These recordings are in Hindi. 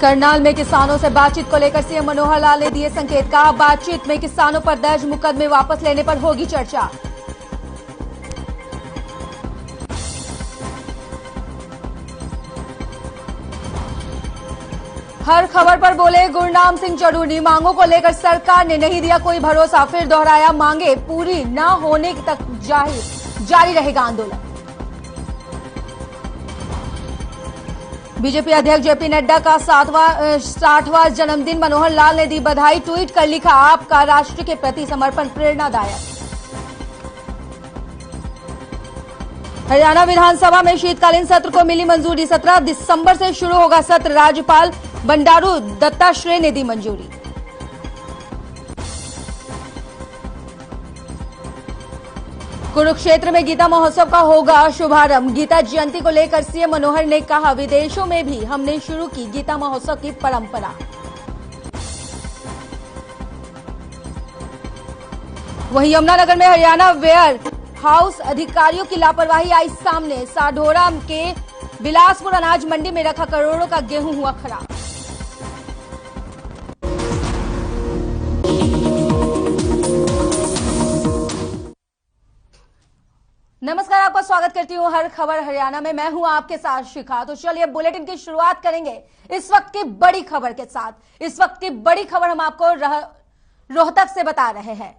करनाल में किसानों से बातचीत को लेकर सीएम मनोहर लाल ने दिए संकेत। कहा, बातचीत में किसानों पर दर्ज मुकदमे वापस लेने पर होगी चर्चा। हर खबर पर बोले गुरनाम सिंह चरूनी, मांगों को लेकर सरकार ने नहीं दिया कोई भरोसा। फिर दोहराया, मांगे पूरी न होने तक जारी रहेगा आंदोलन। बीजेपी अध्यक्ष जेपी नड्डा का 60वां जन्मदिन, मनोहर लाल ने दी बधाई। ट्वीट कर लिखा, आपका राष्ट्र के प्रति समर्पण प्रेरणादायक। हरियाणा विधानसभा में शीतकालीन सत्र को मिली मंजूरी। 17 दिसंबर से शुरू होगा सत्र। राज्यपाल बंडारू दत्तात्रेय ने दी मंजूरी। कुरुक्षेत्र में गीता महोत्सव का होगा शुभारंभ। गीता जयंती को लेकर सीएम मनोहर ने कहा, विदेशों में भी हमने शुरू की गीता महोत्सव की परंपरा। वहीं यमुनानगर में हरियाणा वेयर हाउस अधिकारियों की लापरवाही आई सामने। साढौरा के बिलासपुर अनाज मंडी में रखा करोड़ों का गेहूं हुआ खराब। नमस्कार, आपका स्वागत करती हूं हर खबर हरियाणा में। मैं हूं आपके साथ शिखा। तो चलिए बुलेटिन की शुरुआत करेंगे इस वक्त की बड़ी खबर के साथ। इस वक्त की बड़ी खबर हम आपको रोहतक से बता रहे हैं।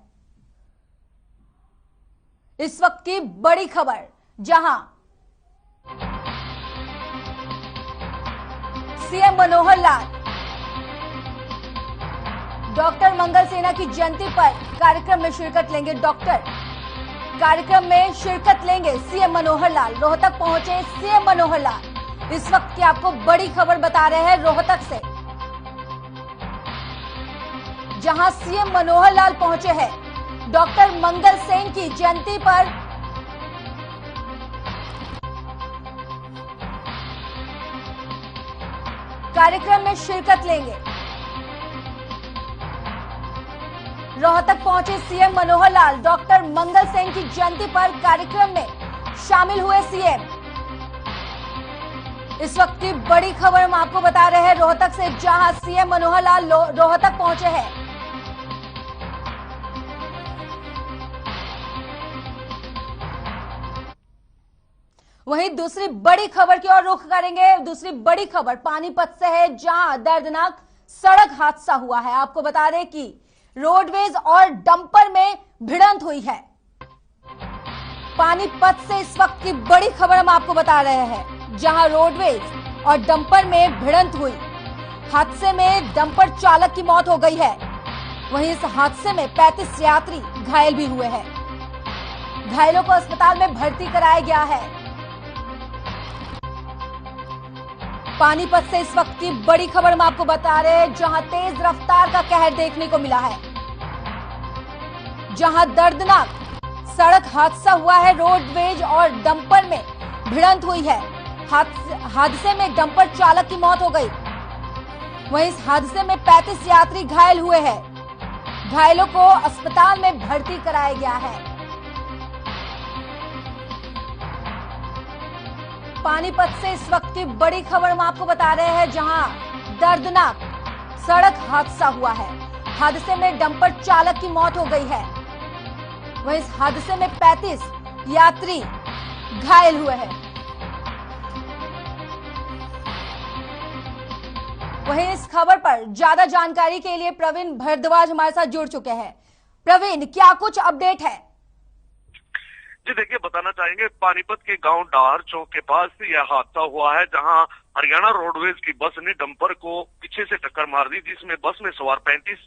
इस वक्त की बड़ी खबर, जहां सीएम मनोहर लाल डॉक्टर मंगल सेना की जयंती पर कार्यक्रम में शिरकत लेंगे। कार्यक्रम में शिरकत लेंगे सीएम मनोहर लाल। रोहतक पहुंचे सीएम मनोहर लाल। इस वक्त की आपको बड़ी खबर बता रहे हैं रोहतक से, जहां सीएम मनोहर लाल पहुंचे हैं डॉक्टर मंगल सेन की जयंती पर कार्यक्रम में शिरकत लेंगे। रोहतक पहुंचे सीएम मनोहर लाल। डॉक्टर मंगल सेन की जयंती पर कार्यक्रम में शामिल हुए सीएम। इस वक्त की बड़ी खबर हम आपको बता रहे हैं रोहतक से, जहां सीएम मनोहर लाल रोहतक पहुंचे हैं। वहीं दूसरी बड़ी खबर की ओर रुख करेंगे। दूसरी बड़ी खबर पानीपत से है, जहां दर्दनाक सड़क हादसा हुआ है। आपको बता दें कि रोडवेज और डंपर में भिड़ंत हुई है। पानीपत से इस वक्त की बड़ी खबर हम आपको बता रहे हैं, जहां रोडवेज और डंपर में भिड़ंत हुई। हादसे में डंपर चालक की मौत हो गई है। वहीं इस हादसे में 35 यात्री घायल भी हुए हैं। घायलों को अस्पताल में भर्ती कराया गया है। पानीपत से इस वक्त की बड़ी खबर हम आपको बता रहे हैं, जहां तेज रफ्तार का कहर देखने को मिला है। जहां दर्दनाक सड़क हादसा हुआ है। रोडवेज और डंपर में भिड़ंत हुई है। हादसे में डंपर चालक की मौत हो गई। वहीं इस हादसे में 35 यात्री घायल हुए हैं। घायलों को अस्पताल में भर्ती कराया गया है। पानीपत से इस वक्त की बड़ी खबर हम आपको बता रहे हैं, जहां दर्दनाक सड़क हादसा हुआ है। हादसे में डंपर चालक की मौत हो गई है। वहीं इस हादसे में 35 यात्री घायल हुए हैं। वहीं इस खबर पर ज्यादा जानकारी के लिए प्रवीण भारद्वाज हमारे साथ जुड़ चुके हैं। प्रवीण, क्या कुछ अपडेट है? जी देखिए, बताना चाहेंगे पानीपत के गांव डार चौक के पास यह हादसा हुआ है, जहां हरियाणा रोडवेज की बस ने डंपर को पीछे से टक्कर मार दी, जिसमें बस में सवार 35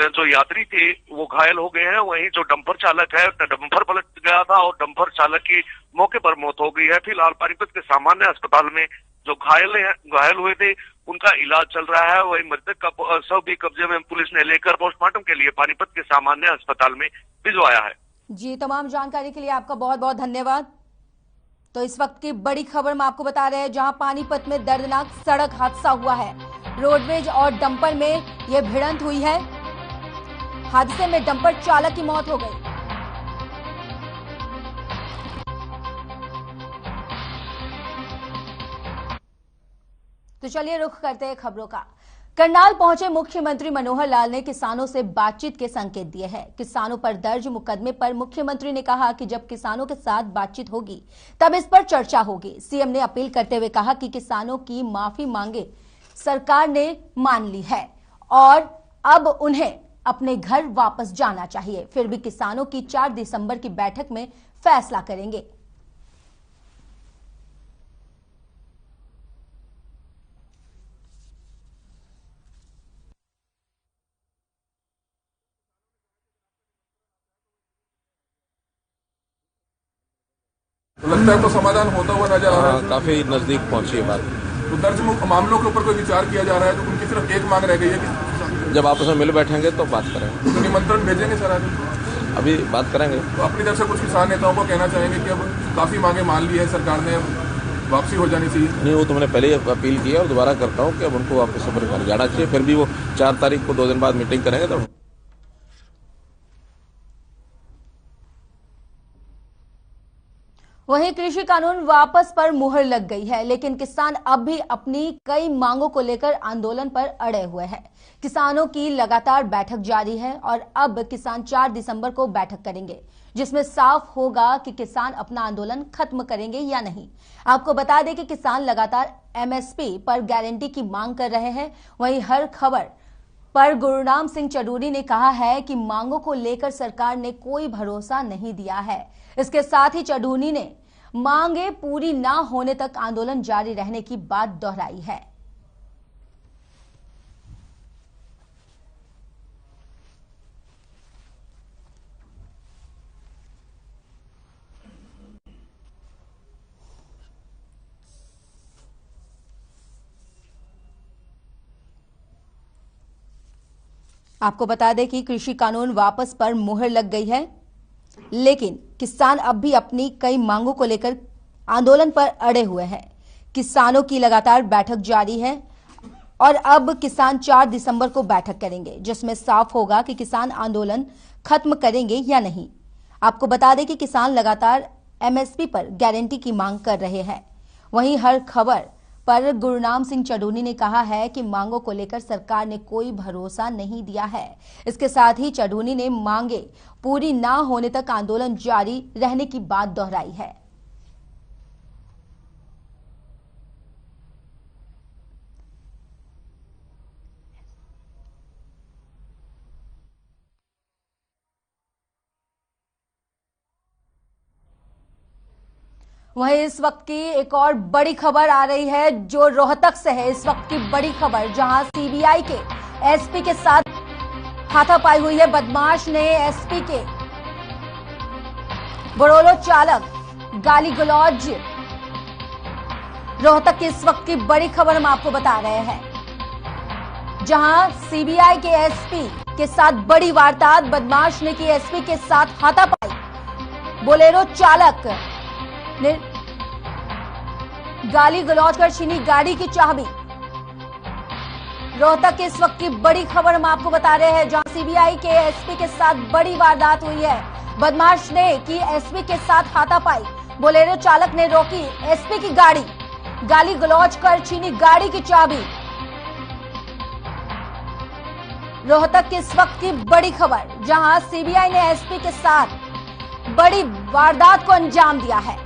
जो यात्री थे वो घायल हो गए हैं। वहीं जो डंपर चालक है, डंपर पलट गया था और डंपर चालक की मौके पर मौत हो गई है। फिलहाल पानीपत के सामान्य अस्पताल में जो घायल हुए थे उनका इलाज चल रहा है। वहीं मृतक का शव भी कब्जे में पुलिस ने लेकर पोस्टमार्टम के लिए पानीपत के सामान्य अस्पताल में भिजवाया है। जी, तमाम जानकारी के लिए आपका बहुत बहुत धन्यवाद। तो इस वक्त की बड़ी खबर हम आपको बता रहे हैं, जहां पानीपत में दर्दनाक सड़क हादसा हुआ है। रोडवेज और डंपर में यह भिड़ंत हुई है। हादसे में डंपर चालक की मौत हो गई। तो तो चलिए रुख करते हैं खबरों का। करनाल पहुंचे मुख्यमंत्री मनोहर लाल ने किसानों से बातचीत के संकेत दिए हैं। किसानों पर दर्ज मुकदमे पर मुख्यमंत्री ने कहा कि जब किसानों के साथ बातचीत होगी तब इस पर चर्चा होगी। सीएम ने अपील करते हुए कहा कि किसानों की माफी मांगे सरकार ने मान ली है और अब उन्हें अपने घर वापस जाना चाहिए। फिर भी किसानों की 4 दिसंबर की बैठक में फैसला करेंगे। तो लगता है तो समाधान होता हुआ नजर आ रहा है। काफी नजदीक पहुंची है बात। तो दर्ज मामलों के ऊपर कोई विचार किया जा रहा है तो उनकी सिर्फ एक मांग रह गई है कि जब आपस में मिल बैठेंगे तो बात करेंगे। तो निमंत्रण भेजेंगे सर आज? अभी बात करेंगे। तो अपनी तरफ से कुछ किसान नेताओं को कहना चाहेंगे कि अब काफी मांगे मान ली है सरकार ने, अब वापसी हो जानी चाहिए? नहीं, वो तो मैंने पहले ही अपील की है और दोबारा करता हूँ कि अब उनको वापस अपने घर जाना चाहिए। फिर भी वो 4 तारीख को 2 दिन बाद मीटिंग करेंगे तो वहीं कृषि कानून वापस पर मुहर लग गई है, लेकिन किसान अब भी अपनी कई मांगों को लेकर आंदोलन पर अड़े हुए हैं। किसानों की लगातार बैठक जारी है और अब किसान 4 दिसंबर को बैठक करेंगे, जिसमें साफ होगा कि किसान अपना आंदोलन खत्म करेंगे या नहीं। आपको बता दें कि किसान लगातार एमएसपी पर गारंटी की मांग कर रहे हैं। वहीं हर खबर पर गुरुनाम सिंह चडूरी ने कहा है कि मांगों को लेकर सरकार ने कोई भरोसा नहीं दिया है। इसके साथ ही चडूरी ने मांगे पूरी ना होने तक आंदोलन जारी रहने की बात दोहराई है। आपको बता दें कि कृषि कानून वापस पर मुहर लग गई है, लेकिन किसान अब भी अपनी कई मांगों को लेकर आंदोलन पर अड़े हुए हैं। किसानों की लगातार बैठक जारी है और अब किसान 4 दिसंबर को बैठक करेंगे, जिसमें साफ होगा कि किसान आंदोलन खत्म करेंगे या नहीं। आपको बता दें कि किसान लगातार एमएसपी पर गारंटी की मांग कर रहे हैं। वहीं हर खबर पर गुरुनाम सिंह चडूरी ने कहा है कि मांगों को लेकर सरकार ने कोई भरोसा नहीं दिया है। इसके साथ ही चडूरी ने मांगे पूरी ना होने तक आंदोलन जारी रहने की बात दोहराई है। वहीं इस वक्त की एक और बड़ी खबर आ रही है जो रोहतक से है। इस वक्त की बड़ी खबर, जहां सीबीआई के एसपी के साथ हाथापाई हुई है। बदमाश ने एसपी के बोलेरो चालक गाली गलौज। रोहतक की इस वक्त की बड़ी खबर हम आपको बता रहे हैं, जहां सीबीआई के एसपी के साथ बड़ी वारदात। बदमाश ने की एसपी के साथ हाथापाई। बोलेरो चालक ने गाली गलौज कर छीनी गाड़ी की चाबी। रोहतक के इस वक्त की बड़ी खबर हम आपको बता रहे हैं, जहां सीबीआई के एसपी के साथ बड़ी वारदात हुई है। बदमाश ने की एसपी के साथ हाथापाई। बोलेरो चालक ने रोकी एसपी की गाड़ी, गाली गलौज कर छीनी गाड़ी की चाबी। रोहतक की इस वक्त की बड़ी खबर, जहां सीबीआई ने एसपी के साथ बड़ी वारदात को अंजाम दिया है।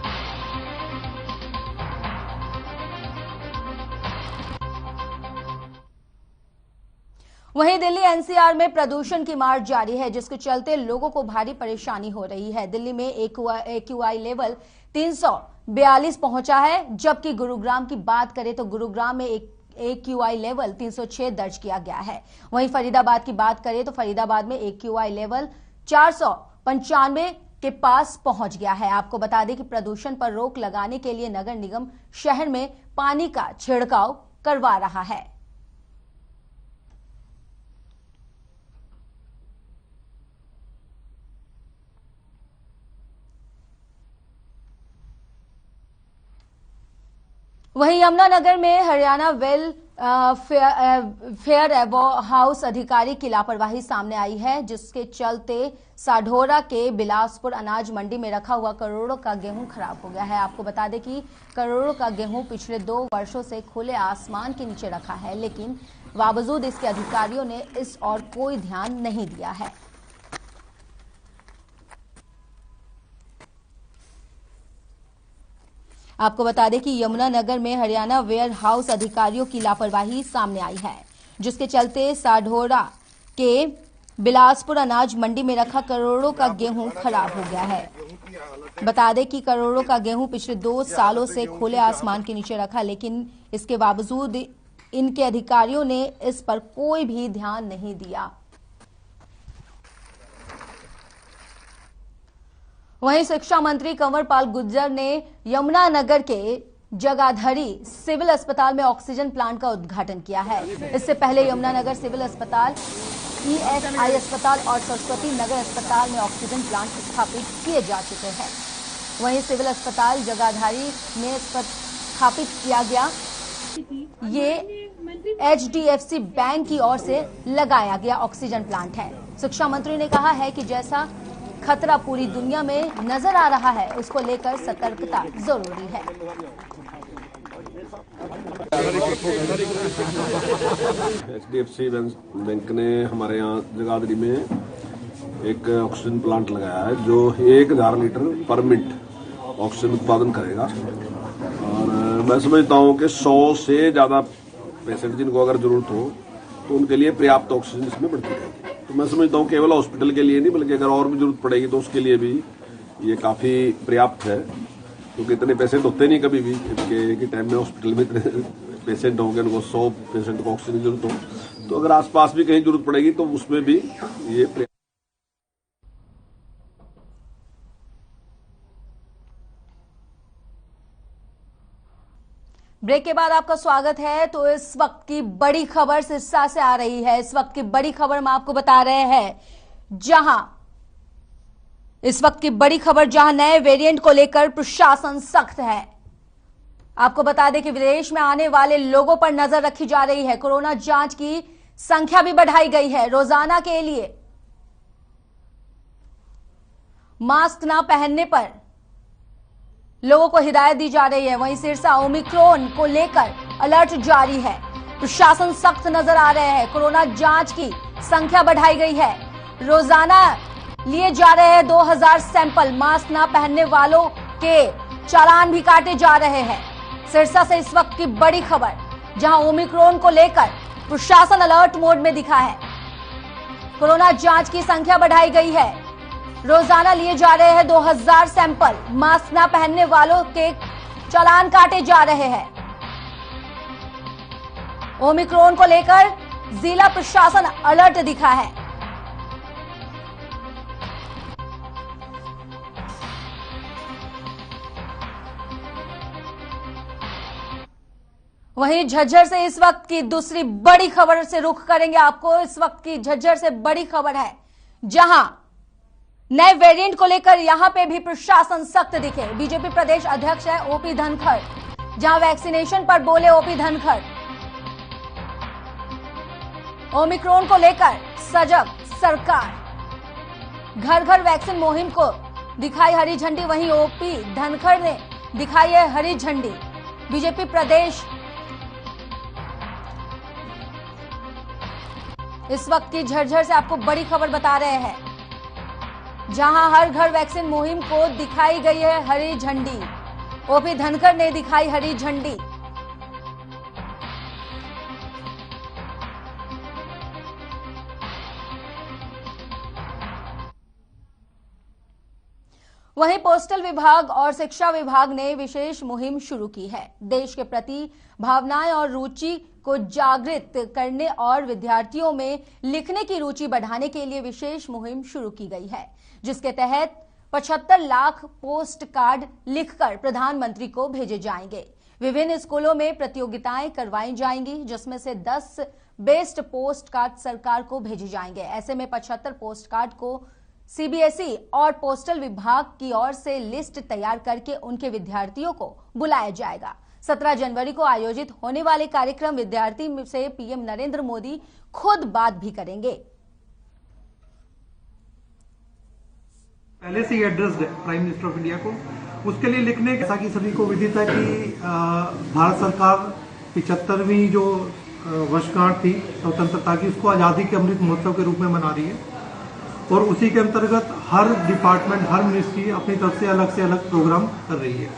वहीं दिल्ली एनसीआर में प्रदूषण की मार जारी है, जिसके चलते लोगों को भारी परेशानी हो रही है। दिल्ली में एक्यूआई लेवल 342 पहुंचा है, जबकि गुरुग्राम की बात करें तो गुरुग्राम में एक्यूआई लेवल 306 दर्ज किया गया है। वहीं फरीदाबाद की बात करें तो फरीदाबाद में एक्यूआई लेवल 495 के पास पहुंच गया है। आपको बता दें कि प्रदूषण पर रोक लगाने के लिए नगर निगम शहर में पानी का छिड़काव करवा रहा है। वहीं यमुनानगर में हरियाणा वेल फेयर हाउस अधिकारी की लापरवाही सामने आई है, जिसके चलते साढौरा के बिलासपुर अनाज मंडी में रखा हुआ करोड़ों का गेहूं खराब हो गया है। आपको बता दें कि करोड़ों का गेहूं पिछले 2 वर्षों से खुले आसमान के नीचे रखा है, लेकिन बावजूद इसके अधिकारियों ने इस और कोई ध्यान नहीं दिया है। आपको बता दें कि यमुनानगर में हरियाणा वेयर हाउस अधिकारियों की लापरवाही सामने आई है, जिसके चलते साढौरा के बिलासपुर अनाज मंडी में रखा करोड़ों का गेहूं खराब हो गया है। बता दें कि करोड़ों का गेहूं पिछले 2 सालों से खुले आसमान के नीचे रखा, लेकिन इसके बावजूद इनके अधिकारियों ने इस पर कोई भी ध्यान नहीं दिया। वहीं शिक्षा मंत्री कंवरपाल गुर्जर ने यमुनानगर के जगाधरी सिविल अस्पताल में ऑक्सीजन प्लांट का उद्घाटन किया है। इससे पहले यमुनानगर सिविल अस्पताल, ईएसआई अस्पताल और सरस्वती नगर अस्पताल में ऑक्सीजन प्लांट स्थापित किए जा चुके हैं। वहीं सिविल अस्पताल जगाधरी में स्थापित किया गया ये HDFC बैंक की ओर से लगाया गया ऑक्सीजन प्लांट है। शिक्षा मंत्री ने कहा है कि जैसा खतरा पूरी दुनिया में नजर आ रहा है, उसको लेकर सतर्कता जरूरी है। HDFC बैंक ने हमारे यहाँ जगाधरी में एक ऑक्सीजन प्लांट लगाया है, जो 1000 लीटर पर मिनट ऑक्सीजन उत्पादन करेगा। और मैं समझता हूँ कि 100 से ज्यादा पेशेंट जिनको अगर जरूरत हो तो उनके लिए पर्याप्त ऑक्सीजन इसमें बढ़ती रहेगी। तो मैं समझता हूँ केवल हॉस्पिटल के लिए नहीं, बल्कि अगर और भी जरूरत पड़ेगी तो उसके लिए भी ये काफी पर्याप्त है, क्योंकि इतने पेशेंट होते नहीं कभी भी कि टाइम में हॉस्पिटल में इतने पेशेंट होंगे, उनको 100 पेशेंट को ऑक्सीजन की जरूरत हो, तो अगर आसपास भी कहीं जरूरत पड़ेगी तो उसमें भी ये। ब्रेक के बाद आपका स्वागत है। तो इस वक्त की बड़ी खबर सिरसा से आ रही है। इस वक्त की बड़ी खबर हम आपको बता रहे हैं, इस वक्त की बड़ी खबर जहां नए वेरिएंट को लेकर प्रशासन सख्त है। आपको बता दें कि विदेश में आने वाले लोगों पर नजर रखी जा रही है। कोरोना जांच की संख्या भी बढ़ाई गई है। रोजाना के लिए मास्क ना पहनने पर लोगों को हिदायत दी जा रही है। वहीं सिरसा ओमिक्रॉन को लेकर अलर्ट जारी है। प्रशासन सख्त नजर आ रहे हैं। कोरोना जांच की संख्या बढ़ाई गई है। रोजाना लिए जा रहे हैं 2000 सैंपल। मास्क ना पहनने वालों के चालान भी काटे जा रहे हैं। सिरसा से इस वक्त की बड़ी खबर, जहां ओमिक्रॉन को लेकर प्रशासन अलर्ट मोड में दिखा है। कोरोना जांच की संख्या बढ़ाई गई है। रोजाना लिए जा रहे हैं 2000 सैंपल। मास्क ना पहनने वालों के चालान काटे जा रहे हैं। ओमिक्रॉन को लेकर जिला प्रशासन अलर्ट दिखा है। वहीं झज्जर से इस वक्त की दूसरी बड़ी खबर से रुख करेंगे आपको। इस वक्त की झज्जर से बड़ी खबर है, जहां नए वेरिएंट को लेकर यहां पे भी प्रशासन सख्त दिखे। बीजेपी प्रदेश अध्यक्ष है ओपी धनखड़, जहां वैक्सीनेशन पर बोले ओपी धनखड़। ओमिक्रॉन को लेकर सजग सरकार, घर घर वैक्सीन मुहिम को दिखाई हरी झंडी। वहीं ओपी धनखड़ ने दिखाई है हरी झंडी। बीजेपी प्रदेश इस वक्त की झज्जर से आपको बड़ी खबर बता रहे हैं, जहां हर घर वैक्सीन मुहिम को दिखाई गई है हरी झंडी। ओपी धनखड़ ने दिखाई हरी झंडी। वहीं पोस्टल विभाग और शिक्षा विभाग ने विशेष मुहिम शुरू की है। देश के प्रति भावनाएं और रुचि को जागृत करने और विद्यार्थियों में लिखने की रुचि बढ़ाने के लिए विशेष मुहिम शुरू की गई है, जिसके तहत 75 लाख पोस्ट कार्ड लिखकर प्रधानमंत्री को भेजे जाएंगे। विभिन्न स्कूलों में प्रतियोगिताएं करवाई जाएंगी, जिसमें से 10 बेस्ट पोस्ट कार्ड सरकार को भेजे जाएंगे। ऐसे में 75 पोस्ट कार्ड को सीबीएसई और पोस्टल विभाग की ओर से लिस्ट तैयार करके उनके विद्यार्थियों को बुलाया जाएगा। 17 जनवरी को आयोजित होने वाले कार्यक्रम विद्यार्थी से पीएम नरेंद्र मोदी खुद बात भी करेंगे। पहले से ही एड्रेस है प्राइम मिनिस्टर ऑफ इंडिया को, उसके लिए लिखने जैसा कि सभी को विदित है कि भारत सरकार 75वीं जो वर्षगांठ थी स्वतंत्रता की, उसको आज़ादी के अमृत महोत्सव के रूप में मना रही है और उसी के अंतर्गत हर डिपार्टमेंट, हर मिनिस्ट्री अपनी तरफ से अलग प्रोग्राम कर रही है।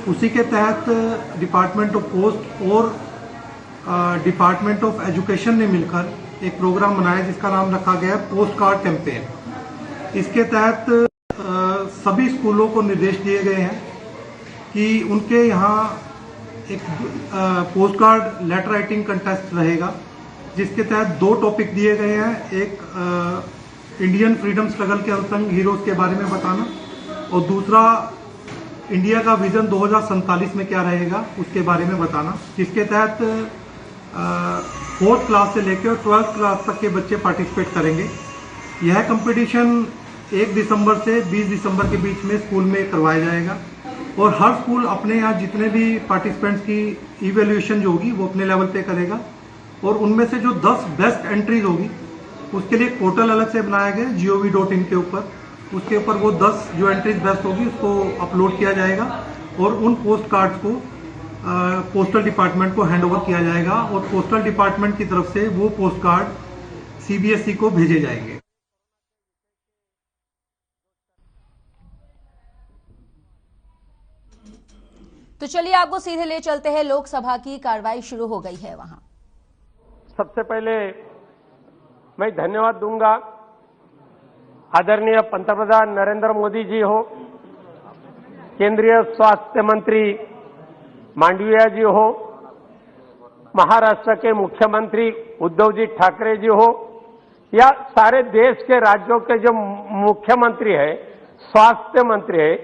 उसी के तहत डिपार्टमेंट ऑफ पोस्ट और डिपार्टमेंट ऑफ एजुकेशन ने मिलकर एक प्रोग्राम बनाया जिसका नाम रखा गया है पोस्ट कार्ड कैंपेन। इसके तहत सभी स्कूलों को निर्देश दिए गए हैं कि उनके यहाँ एक post card letter writing contest रहेगा, जिसके तहत 2 टॉपिक दिए गए हैं। एक इंडियन फ्रीडम स्ट्रगल के अनसंग हीरोज के बारे में बताना और दूसरा इंडिया का विजन 2047 में क्या रहेगा उसके बारे में बताना, जिसके तहत 4th क्लास से लेकर 12th क्लास तक के बच्चे पार्टिसिपेट करेंगे। यह कंपटीशन 1 दिसंबर से 20 दिसंबर के बीच में स्कूल में करवाया जाएगा और हर स्कूल अपने यहाँ जितने भी पार्टिसिपेंट्स की इवैल्यूएशन जो होगी वो अपने लेवल पे करेगा और उनमें से जो 10 बेस्ट एंट्रीज होगी उसके लिए पोर्टल अलग से बनाया गया gov.in के ऊपर। उसके ऊपर वो 10 जो एंट्रीज बेस्ट होगी उसको अपलोड किया जाएगा और उन पोस्ट कार्ड्स को पोस्टल डिपार्टमेंट को हैंड ओवर किया जाएगा और पोस्टल डिपार्टमेंट की तरफ से वो पोस्ट कार्ड CBSE को भेजे जाएंगे। तो चलिए आपको सीधे ले चलते हैं, लोकसभा की कार्रवाई शुरू हो गई है वहां। सबसे पहले मैं धन्यवाद दूंगा आदरणीय पंतप्रधान नरेंद्र मोदी जी हो, केंद्रीय स्वास्थ्य मंत्री मांडविया जी हो, महाराष्ट्र के मुख्यमंत्री उद्धव जी ठाकरे जी हो या सारे देश के राज्यों के जो मुख्यमंत्री है, स्वास्थ्य मंत्री है,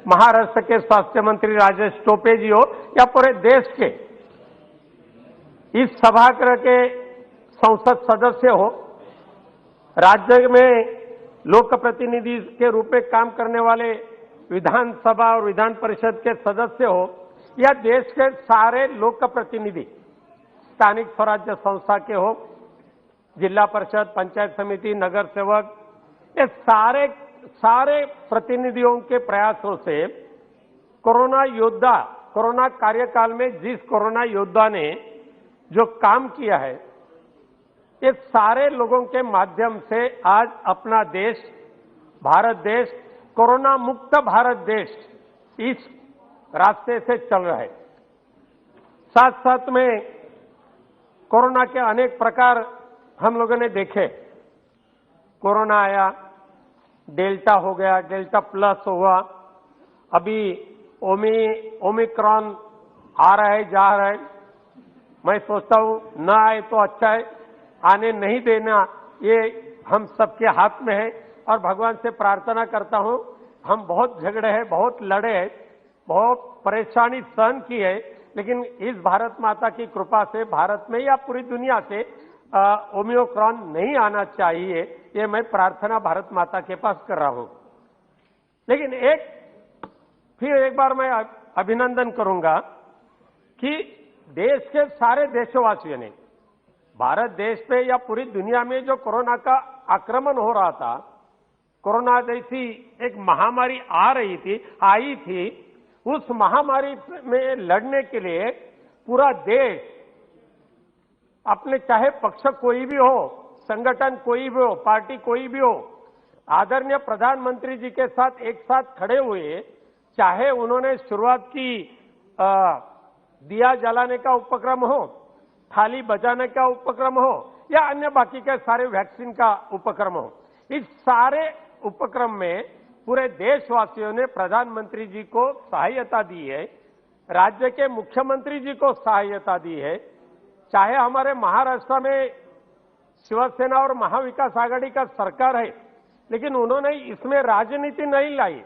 महाराष्ट्र के स्वास्थ्य मंत्री राजेश टोपे जी हो या पूरे देश के इस सभागृह के संसद सदस्य हो, राज्य में लोक प्रतिनिधि के रूप में काम करने वाले विधानसभा और विधान परिषद के सदस्य हो या देश के सारे लोक प्रतिनिधि स्थानिक स्वराज्य संस्था के हो, जिला परिषद, पंचायत समिति, नगर सेवक, ये सारे प्रतिनिधियों के प्रयासों से कोरोना कार्यकाल में जिस कोरोना योद्धा ने जो काम किया है, ये सारे लोगों के माध्यम से आज अपना देश, भारत देश, कोरोना मुक्त भारत देश इस रास्ते से चल रहा है। साथ साथ में कोरोना के अनेक प्रकार हम लोगों ने देखे। कोरोना आया, डेल्टा हो गया, डेल्टा प्लस हुआ, अभी ओमिक्रॉन आ रहा है, जा रहा है। मैं सोचता हूं न आए तो अच्छा है, आने नहीं देना ये हम सबके हाथ में है और भगवान से प्रार्थना करता हूं। हम बहुत झगड़े हैं, बहुत लड़े हैं, बहुत परेशानी सहन की है, लेकिन इस भारत माता की कृपा से भारत में या पूरी दुनिया से ओमिक्रॉन नहीं आना चाहिए, ये मैं प्रार्थना भारत माता के पास कर रहा हूं। लेकिन फिर एक बार मैं अभिनंदन करूंगा कि देश के सारे देशवासियों ने भारत देश पे या पूरी दुनिया में जो कोरोना का आक्रमण हो रहा था, कोरोना जैसी एक महामारी आई थी, उस महामारी में लड़ने के लिए पूरा देश अपने, चाहे पक्ष कोई भी हो, संगठन कोई भी हो, पार्टी कोई भी हो, आदरणीय प्रधानमंत्री जी के साथ एक साथ खड़े हुए, चाहे उन्होंने शुरुआत की दिया जलाने का उपक्रम हो, थाली बजाने का उपक्रम हो या अन्य बाकी के सारे वैक्सीन का उपक्रम हो, इस सारे उपक्रम में पूरे देशवासियों ने प्रधानमंत्री जी को सहायता दी है, राज्य के मुख्यमंत्री जी को सहायता दी है। चाहे हमारे महाराष्ट्र में शिवसेना और महाविकास आघाड़ी का सरकार है, लेकिन उन्होंने इसमें राजनीति नहीं लाई।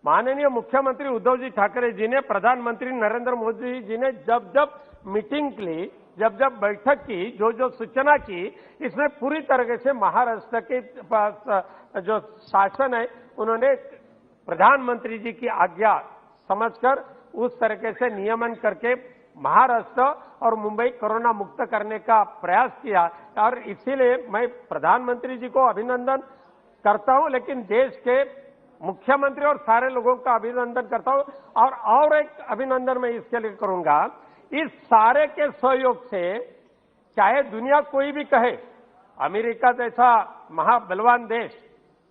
माननीय मुख्यमंत्री उद्धव जी ठाकरे जी ने, प्रधानमंत्री नरेंद्र मोदी जी ने जब मीटिंग ली, जब बैठक की, जो सूचना की, इसमें पूरी तरह से महाराष्ट्र के जो शासन है उन्होंने प्रधानमंत्री जी की आज्ञा समझकर उस तरीके से नियमन करके महाराष्ट्र और मुंबई कोरोना मुक्त करने का प्रयास किया और इसीलिए मैं प्रधानमंत्री जी को अभिनंदन करता हूं, लेकिन देश के मुख्यमंत्री और सारे लोगों का अभिनंदन करता हूं। और एक अभिनंदन मैं इसके लिए करूंगा, इस सारे के सहयोग से चाहे दुनिया कोई भी कहे, अमेरिका जैसा महाबलवान देश,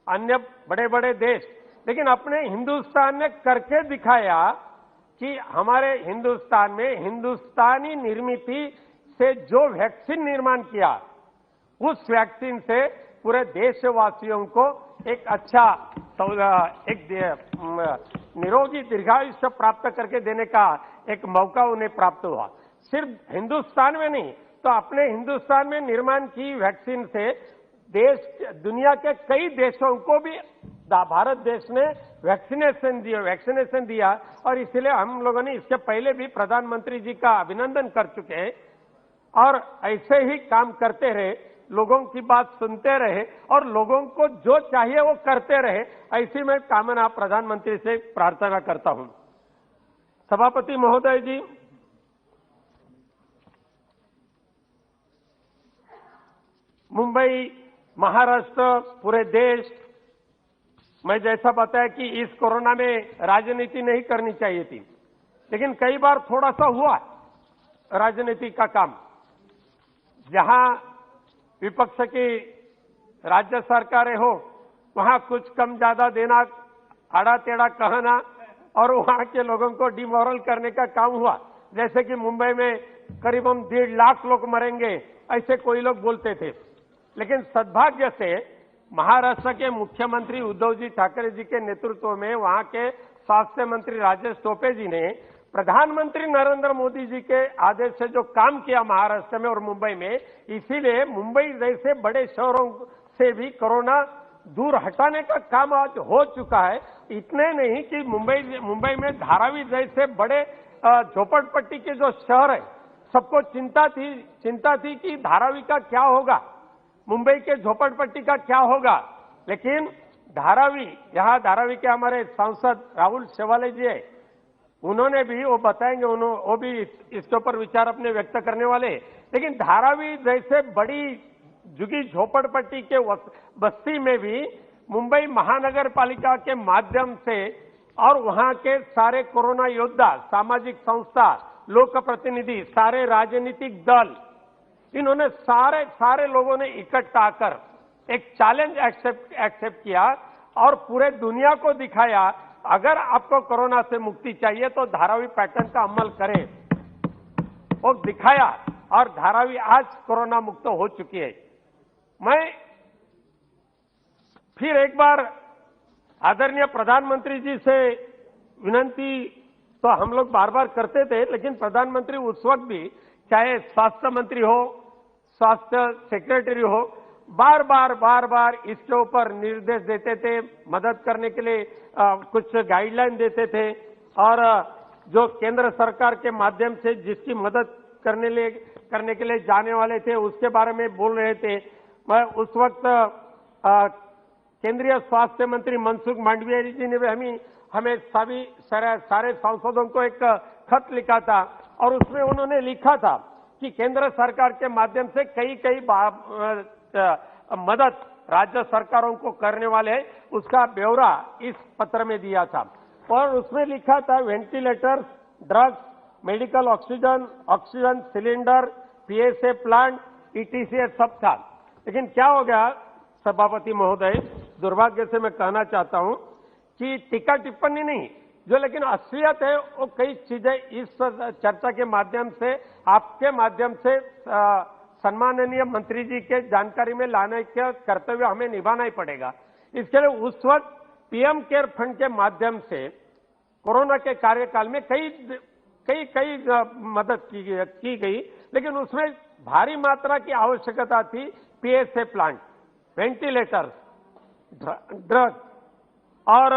अन्य बड़े बड़े देश, लेकिन अपने हिंदुस्तान ने करके दिखाया कि हमारे हिंदुस्तान में हिंदुस्तानी निर्मित से जो वैक्सीन निर्माण किया, उस वैक्सीन से पूरे देशवासियों को एक अच्छा एक निरोगी दीर्घायुष्य प्राप्त करके देने का एक मौका उन्हें प्राप्त हुआ। सिर्फ हिंदुस्तान में नहीं तो अपने हिंदुस्तान में निर्माण की वैक्सीन से दुनिया के कई देशों को भी भारत देश ने वैक्सीनेशन दिया और इसलिए हम लोगों ने इसके पहले भी प्रधानमंत्री जी का अभिनंदन कर चुके हैं और ऐसे ही काम करते रहे, लोगों की बात सुनते रहे और लोगों को जो चाहिए वो करते रहे, ऐसी मैं कामना प्रधानमंत्री से प्रार्थना करता हूं। सभापति महोदय जी, मुंबई, महाराष्ट्र, पूरे देश, मैं जैसा बताया कि इस कोरोना में राजनीति नहीं करनी चाहिए थी, लेकिन कई बार थोड़ा सा हुआ राजनीति का काम, जहां विपक्ष की राज्य सरकारें हो वहां कुछ कम ज्यादा देना, आड़ा टेढ़ा कहना और वहां के लोगों को डिमोरल करने का काम हुआ। जैसे कि मुंबई में करीबन 1.5 लाख लोग मरेंगे, ऐसे कोई लोग बोलते थे। लेकिन सद्भाग्य से महाराष्ट्र के मुख्यमंत्री उद्धव जी ठाकरे जी के नेतृत्व में वहां के स्वास्थ्य मंत्री राजेश टोपे जी ने प्रधानमंत्री नरेंद्र मोदी जी के आदेश से जो काम किया महाराष्ट्र में और मुंबई में, इसीलिए मुंबई जैसे बड़े शहरों से भी कोरोना दूर हटाने का काम आज हो चुका है। इतने नहीं कि मुंबई में धारावी जैसे बड़े झोपड़पट्टी के जो शहर है, सबको चिंता थी कि धारावी का क्या होगा, मुंबई के झोपड़पट्टी का क्या होगा। लेकिन यहाँ धारावी के हमारे सांसद राहुल शेवाले जी है, उन्होंने भी, वो बताएंगे, वो भी इसके ऊपर विचार अपने व्यक्त करने वाले। लेकिन धारावी जैसे बड़ी झुगी झोपड़पट्टी के बस्ती में भी मुंबई महानगर पालिका के माध्यम से और वहां के सारे कोरोना योद्धा, सामाजिक संस्था, लोक प्रतिनिधि, सारे राजनीतिक दल, इन्होंने सारे लोगों ने इकट्ठा आकर एक चैलेंज एक्सेप्ट किया और पूरे दुनिया को दिखाया, अगर आपको कोरोना से मुक्ति चाहिए तो धारावी पैटर्न का अमल करें। वो दिखाया और धारावी आज कोरोना मुक्त हो चुकी है। मैं फिर एक बार आदरणीय प्रधानमंत्री जी से विनंती तो हम लोग बार बार करते थे, लेकिन प्रधानमंत्री उस वक्त भी, चाहे स्वास्थ्य मंत्री हो, स्वास्थ्य सेक्रेटरी हो, बार बार इसके ऊपर निर्देश देते थे, मदद करने के लिए कुछ गाइडलाइन देते थे और जो केंद्र सरकार के माध्यम से जिसकी मदद करने के लिए जाने वाले थे उसके बारे में बोल रहे थे। मैं उस वक्त केंद्रीय स्वास्थ्य मंत्री मनसुख मांडविया जी ने भी हमें सारे सांसदों को एक खत लिखा था और उसमें उन्होंने लिखा था कि केंद्र सरकार के माध्यम से कई मदद राज्य सरकारों को करने वाले हैं, उसका ब्यौरा इस पत्र में दिया था और उसमें लिखा था ventilators, drugs, medical oxygen cylinder, PSA plant, etc सब था। लेकिन क्या हो गया सभापति महोदय, दुर्भाग्य से मैं कहना चाहता हूं कि टीका टिप्पणी नहीं, जो लेकिन असलियत है वो कई चीजें इस चर्चा के माध्यम से, आपके माध्यम से सम्माननीय मंत्री जी के जानकारी में लाने का कर्तव्य हमें निभाना ही पड़ेगा। इसके लिए उस वक्त पीएम केयर फंड के माध्यम से कोरोना के कार्यकाल में कई मदद की गई, लेकिन उसमें भारी मात्रा की आवश्यकता थी पीएसए प्लांट, वेंटिलेटर्स, ड्रग और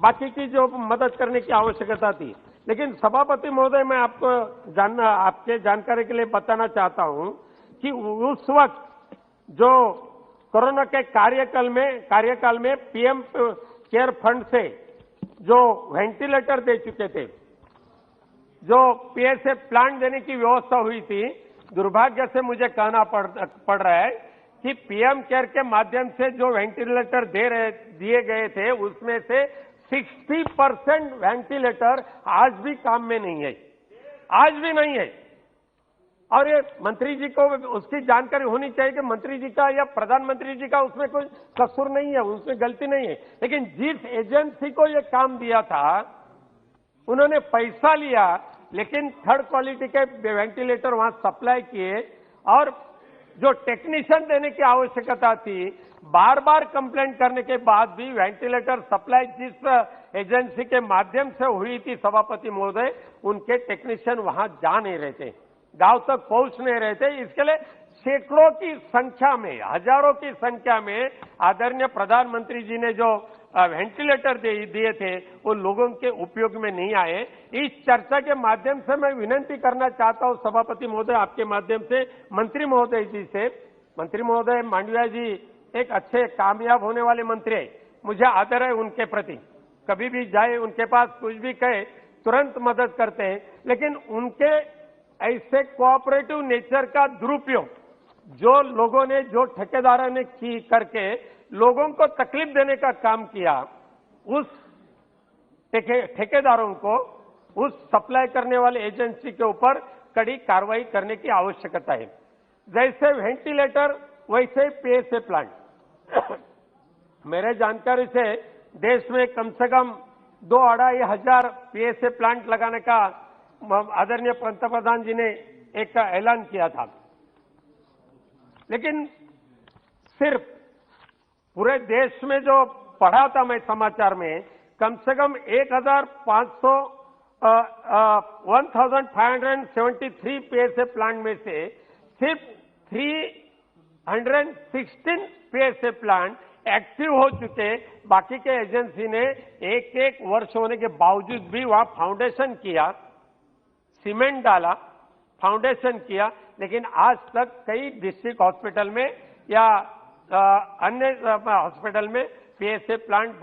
बाकी की जो मदद करने की आवश्यकता थी। लेकिन सभापति महोदय, मैं आपके जानकारी के लिए बताना चाहता हूं कि उस वक्त जो कोरोना के कार्यकाल में पीएम केयर फंड से जो वेंटिलेटर दे चुके थे, जो पीएसए प्लांट देने की व्यवस्था हुई थी, दुर्भाग्य से मुझे कहना पड़ रहा है कि पीएम केयर के माध्यम से जो वेंटिलेटर दिए गए थे, उसमें से 60% वेंटिलेटर आज भी काम में नहीं है, आज भी नहीं है। और ये मंत्री जी को उसकी जानकारी होनी चाहिए कि मंत्री जी का या प्रधानमंत्री जी का उसमें कोई कसूर नहीं है, उसमें गलती नहीं है। लेकिन जिस एजेंसी को ये काम दिया था, उन्होंने पैसा लिया, लेकिन थर्ड क्वालिटी के वेंटिलेटर वहां सप्लाई किए, और जो टेक्नीशियन देने की आवश्यकता थी, बार बार कंप्लेंट करने के बाद भी वेंटिलेटर सप्लाई जिस एजेंसी के माध्यम से हुई थी सभापति महोदय, उनके टेक्नीशियन वहां जा नहीं रहे थे, गांव तक पहुंच नहीं रहे थे। इसके लिए सैकड़ों की संख्या में, हजारों की संख्या में आदरणीय प्रधानमंत्री जी ने जो वेंटिलेटर दिए थे, वो लोगों के उपयोग में नहीं आए। इस चर्चा के माध्यम से मैं विनती करना चाहता हूं सभापति महोदय, आपके माध्यम से मंत्री महोदय जी से। मंत्री महोदय मांडविया जी एक अच्छे कामयाब होने वाले मंत्री है, मुझे आदर है उनके प्रति, कभी भी जाए उनके पास कुछ भी कहे तुरंत मदद करते हैं। लेकिन उनके ऐसे कोऑपरेटिव नेचर का दुरुपयोग जो लोगों ने, जो ठेकेदारों ने की करके लोगों को तकलीफ देने का काम किया, उस ठेकेदारों को, उस सप्लाई करने वाले एजेंसी के ऊपर कड़ी कार्रवाई करने की आवश्यकता है। जैसे वेंटिलेटर वैसे पीएसए प्लांट। मेरे जानकारी से देश में कम से कम 2-2.5 हजार पीएसए प्लांट लगाने का आदरणीय पंतप्रधान जी ने एक ऐलान किया था। लेकिन सिर्फ पूरे देश में जो पढ़ा था मैं समाचार में, कम से कम 1573 पीएसए प्लांट में से सिर्फ 316 पीएसए प्लांट एक्टिव हो चुके। बाकी के एजेंसी ने एक वर्ष होने के बावजूद भी वहां फाउंडेशन किया, सीमेंट डाला, फाउंडेशन किया, लेकिन आज तक कई डिस्ट्रिक्ट हॉस्पिटल में या अन्य हॉस्पिटल में पीएसए प्लांट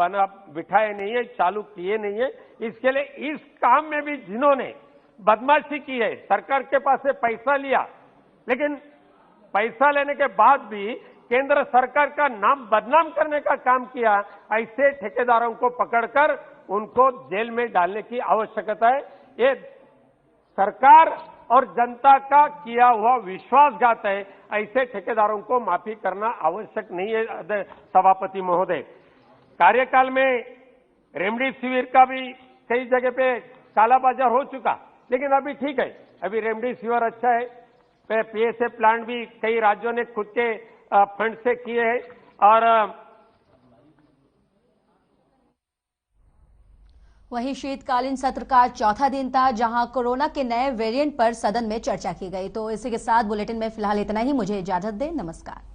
बिठाए नहीं है, चालू किए नहीं है। इसके लिए इस काम में भी जिन्होंने बदमाशी की है, सरकार के पास से पैसा लिया, लेकिन पैसा लेने के बाद भी केंद्र सरकार का नाम बदनाम करने का काम किया, ऐसे ठेकेदारों को पकड़कर उनको जेल में डालने की आवश्यकता है। ये सरकार और जनता का किया हुआ विश्वासघात है। ऐसे ठेकेदारों को माफी करना आवश्यक नहीं है सभापति महोदय। कार्यकाल में रेमडेसिविर का भी कई जगह पे कालाबाजार हो चुका, लेकिन अभी ठीक है, अभी रेमडेसिविर अच्छा है। पीएसए प्लांट भी कई राज्यों ने खुद के फंड से किए हैं। और वहीं शीतकालीन सत्र का चौथा दिन था, जहां कोरोना के नए वेरिएंट पर सदन में चर्चा की गई। तो इसी के साथ बुलेटिन में फिलहाल इतना ही। मुझे इजाजत दें, नमस्कार।